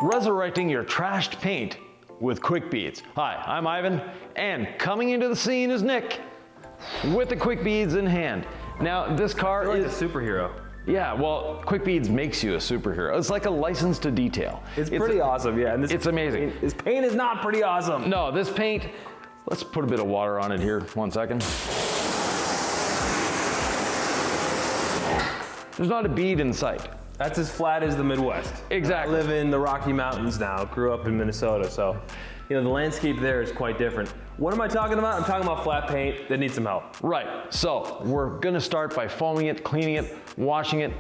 resurrecting your trashed paint with quick beads. Hi, I'm Ivan, and coming into the scene is Nick with the quick beads in hand. Now, this car is a superhero. Yeah, well, quick beads makes you a superhero. It's like a license to detail. It's pretty awesome, yeah. And it's amazing. This paint is not pretty awesome. No, this paint, let's put a bit of water on it here, 1 second. There's not a bead in sight. That's as flat as the Midwest. Exactly. I live in the Rocky Mountains now, grew up in Minnesota, so you know the landscape there is quite different. What am I talking about? I'm talking about flat paint that needs some help. Right, so we're gonna start by foaming it, cleaning it, washing it,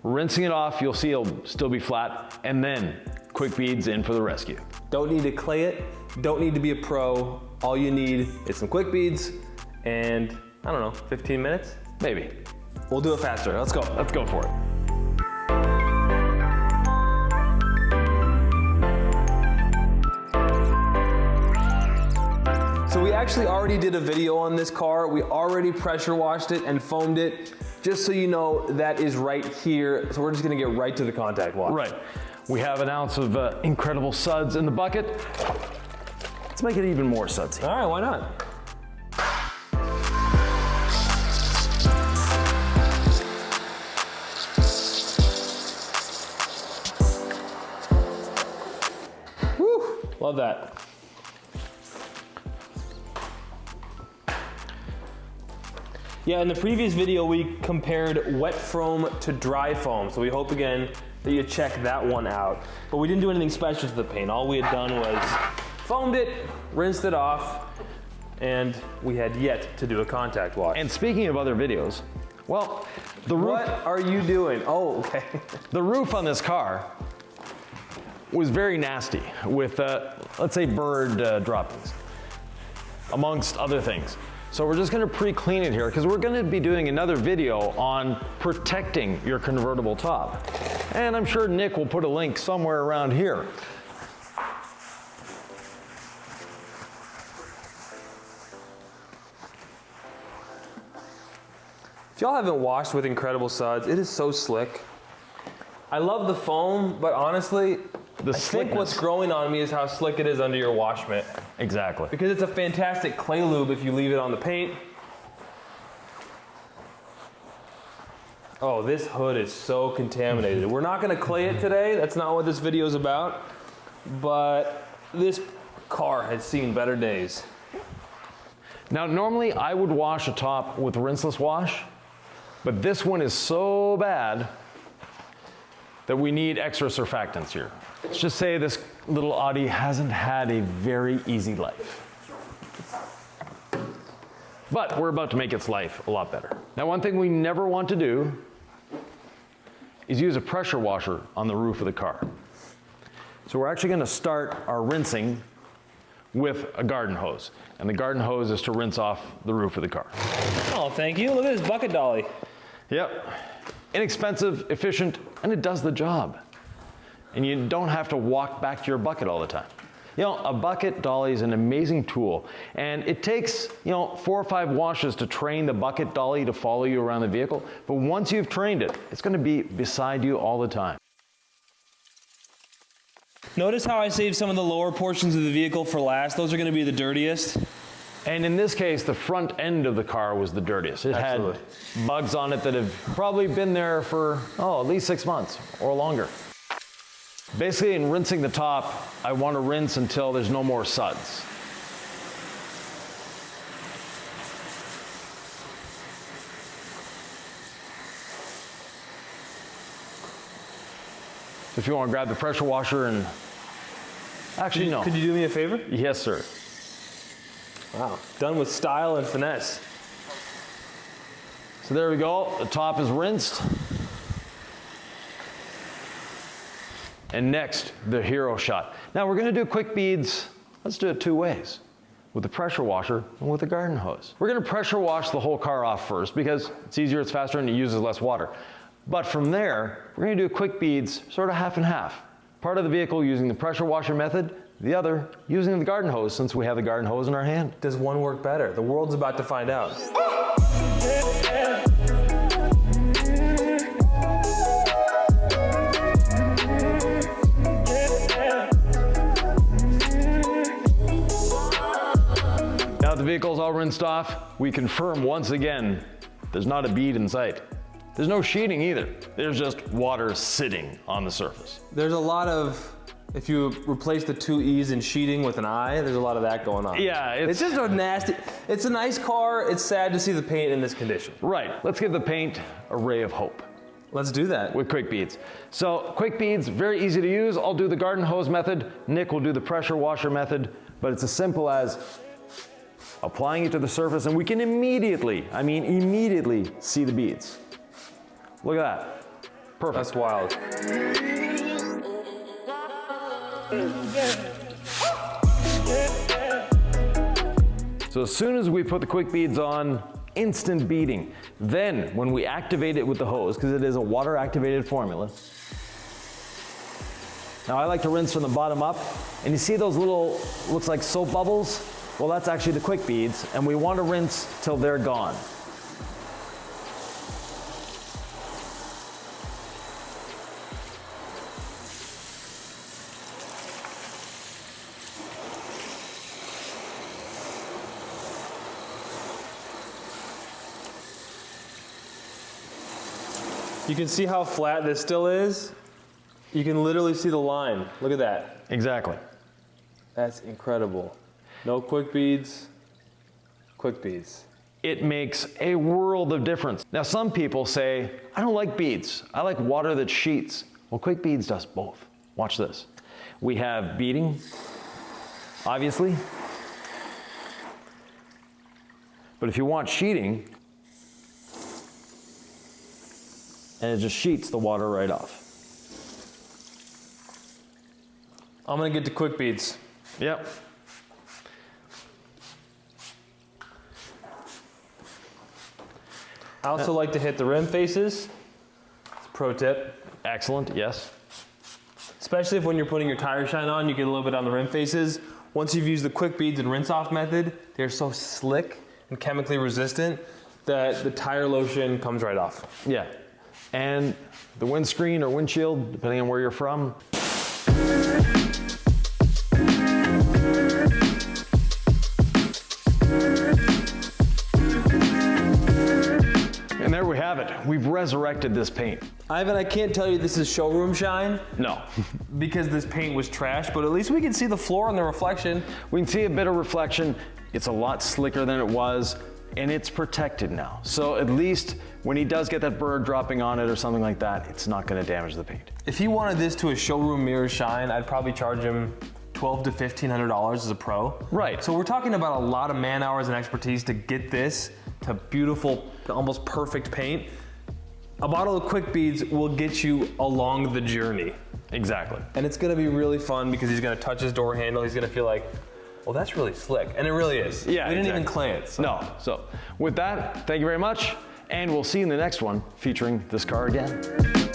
rinsing it off. You'll see it'll still be flat, and then quick beads in for the rescue. Don't need to clay it, don't need to be a pro. All you need is some quick beads and, I don't know, 15 minutes? Maybe. We'll do it faster, let's go. Let's go for it. So we actually already did a video on this car. We already pressure washed it and foamed it. Just so you know, that is right here. So we're just gonna get right to the contact wash. Right. We have an ounce of incredible suds in the bucket. Let's make it even more sudsy. All right, why not? Woo, love that. Yeah, in the previous video, we compared wet foam to dry foam. So we hope again that you check that one out. But we didn't do anything special to the paint. All we had done was foamed it, rinsed it off, and we had yet to do a contact wash. And speaking of other videos, well, the roof. What are you doing? Oh, okay. The roof on this car was very nasty with, let's say, bird droppings, amongst other things. So we're just gonna pre-clean it here because we're gonna be doing another video on protecting your convertible top. And I'm sure Nick will put a link somewhere around here. If y'all haven't washed with Incredible Suds, it is so slick. I love the foam, but honestly, I think what's growing on me is how slick it is under your wash mitt. Exactly. Because it's a fantastic clay lube if you leave it on the paint. Oh, this hood is so contaminated. We're not gonna clay it today. That's not what this video is about. But this car has seen better days. Now, normally I would wash a top with rinseless wash, but this one is so bad that we need extra surfactants here. Let's just say this little Audi hasn't had a very easy life. But we're about to make its life a lot better. Now, one thing we never want to do is use a pressure washer on the roof of the car. So we're actually gonna start our rinsing with a garden hose. And the garden hose is to rinse off the roof of the car. Oh, thank you. Look at this bucket dolly. Yep. Inexpensive, efficient, and it does the job. And you don't have to walk back to your bucket all the time. You know, a bucket dolly is an amazing tool, and it takes, 4 or 5 washes to train the bucket dolly to follow you around the vehicle, but once you've trained it, it's gonna be beside you all the time. Notice how I saved some of the lower portions of the vehicle for last. Those are gonna be the dirtiest. And in this case, the front end of the car was the dirtiest. It had bugs on it that have probably been there for, at least 6 months or longer. Basically, in rinsing the top, I want to rinse until there's no more suds. If you want to grab the pressure washer and, actually no. Could you do me a favor? Yes, sir. Wow, done with style and finesse. So there we go, the top is rinsed. And next, the hero shot. Now we're gonna do quick beads, let's do it 2 ways. With the pressure washer and with the garden hose. We're gonna pressure wash the whole car off first because it's easier, it's faster, and it uses less water. But from there, we're gonna do quick beads, sort of half and half. Part of the vehicle using the pressure washer method, the other using the garden hose since we have the garden hose in our hand. Does one work better? The world's about to find out. vehicle's all rinsed off, we confirm once again, there's not a bead in sight. There's no sheeting either. There's just water sitting on the surface. There's a lot of, if you replace the two E's in sheeting with an I, there's a lot of that going on. Yeah, It's just a nasty, it's a nice car. It's sad to see the paint in this condition. Right, let's give the paint a ray of hope Let's do that. with quick beads. So quick beads, very easy to use. I'll do the garden hose method. Nick will do the pressure washer method, but it's as simple as applying it to the surface and we can immediately, I mean immediately see the beads. Look at that, perfect. That's wild. So as soon as we put the quick beads on, instant beading. Then when we activate it with the hose, because it is a water activated formula. Now I like to rinse from the bottom up, and you see those little, looks like soap bubbles? Well, that's actually the quick beads, and we want to rinse till they're gone. You can see how flat this still is. You can literally see the line. Look at that. Exactly. That's incredible. No quick beads, quick beads. It makes a world of difference. Now some people say, I don't like beads. I like water that sheets. Well, quick beads does both. Watch this. We have beading, obviously. But if you want sheeting, and it just sheets the water right off. I'm gonna get to quick beads. Yep. I also like to hit the rim faces. It's a pro tip. Excellent, yes. Especially if when you're putting your tire shine on, you get a little bit on the rim faces. Once you've used the quick beads and rinse off method, they're so slick and chemically resistant that the tire lotion comes right off. Yeah. And the windscreen or windshield, depending on where you're from. And there we have it. We've resurrected this paint. Ivan, I can't tell you this is showroom shine No. because this paint was trash, but at least we can see the floor and the reflection. We can see a bit of reflection. It's a lot slicker than it was, and it's protected now. So at least when he does get that bird dropping on it or something like that, it's not gonna damage the paint. If he wanted this to a showroom mirror shine, I'd probably charge him $1,200 to $1,500 as a pro. Right. So we're talking about a lot of man hours and expertise to get this to beautiful, to almost perfect paint. A bottle of quick beads will get you along the journey. Exactly. And it's gonna be really fun because he's gonna touch his door handle. He's gonna feel like, well, that's really slick. And it really is. Yeah, we didn't exactly. even clay it. So. No. So with that, thank you very much, and we'll see you in the next one featuring this car again.